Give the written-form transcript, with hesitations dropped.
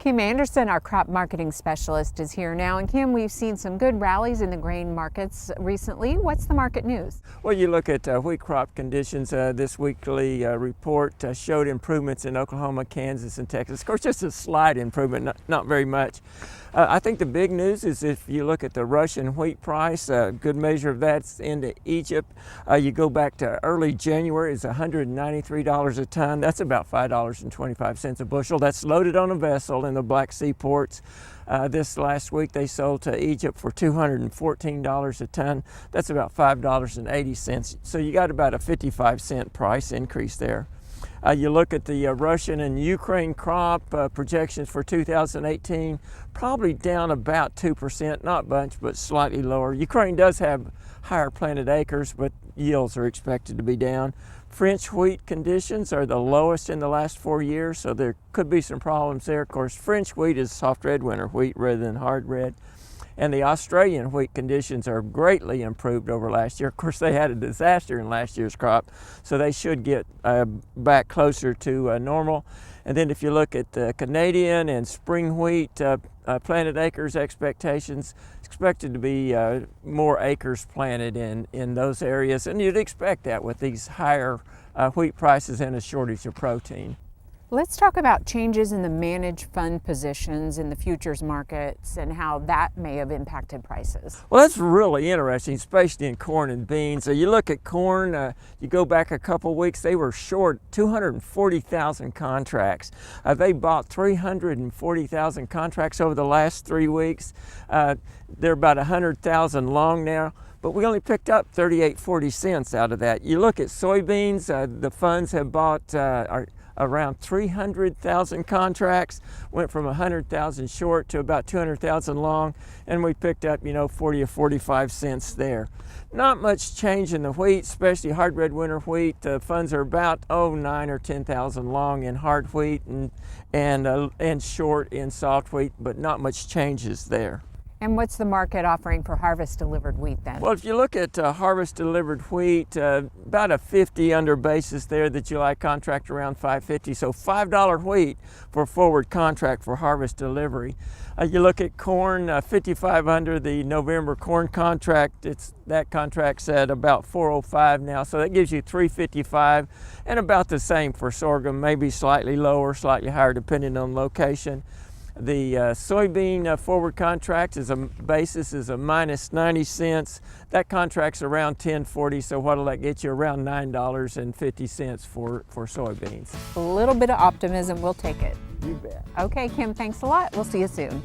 Kim Anderson, our crop marketing specialist, is here now. And Kim, we've seen some good rallies in the grain markets recently. What's the market news? Well, you look at wheat crop conditions. This weekly report showed improvements in Oklahoma, Kansas, and Texas. Of course, just a slight improvement, not very much. I think the big news is if you look at the Russian wheat price, a good measure of that's into Egypt. You go back to early January, it's $193 a ton. That's about $5.25 a bushel. That's loaded on a vessel in the Black Sea ports. This last week they sold to Egypt for $214 a ton. That's about $5.80. So you got about a 55-cent price increase there. You look at the Russian and Ukraine crop projections for 2018, probably down about 2%, not much, but slightly lower. Ukraine does have higher planted acres, but yields are expected to be down. French wheat conditions are the lowest in the last 4 years, so there could be some problems there. Of course, French wheat is soft red winter wheat rather than hard red. And the Australian wheat conditions are greatly improved over last year. Of course, they had a disaster in last year's crop, so they should get back closer to normal. And then if you look at the Canadian and spring wheat planted acres expectations, expected to be more acres planted in those areas. And you'd expect that with these higher wheat prices and a shortage of protein. Let's talk about changes in the managed fund positions in the futures markets and how that may have impacted prices. Well, that's really interesting, especially in corn and beans. You look at corn, you go back a couple weeks, they were short 240,000 contracts. They bought 340,000 contracts over the last 3 weeks. They're about 100,000 long now, but we only picked up 38.40 cents out of that. You look at soybeans, the funds have bought around 300,000 contracts, went from 100,000 short to about 200,000 long, and we picked up, 40 or 45 cents there. Not much change in the wheat, especially hard red winter wheat. The funds are about 9 or 10,000 long in hard wheat and short in soft wheat, but not much changes there. And what's the market offering for harvest delivered wheat then? Well, if you look at harvest delivered wheat, about a 50 under basis there, the July contract around 5.50. So $5 wheat for forward contract for harvest delivery. You look at corn, 55 under the November corn contract. That contract's at about 4.05 now, so that gives you 3.55, and about the same for sorghum, maybe slightly lower, slightly higher depending on location. The soybean forward contract is a basis is a minus 90 cents. That contract's around 10.40, so what'll that get you? Around $9.50 for soybeans. A little bit of optimism, we'll take it. You bet. Okay, Kim, thanks a lot. We'll see you soon.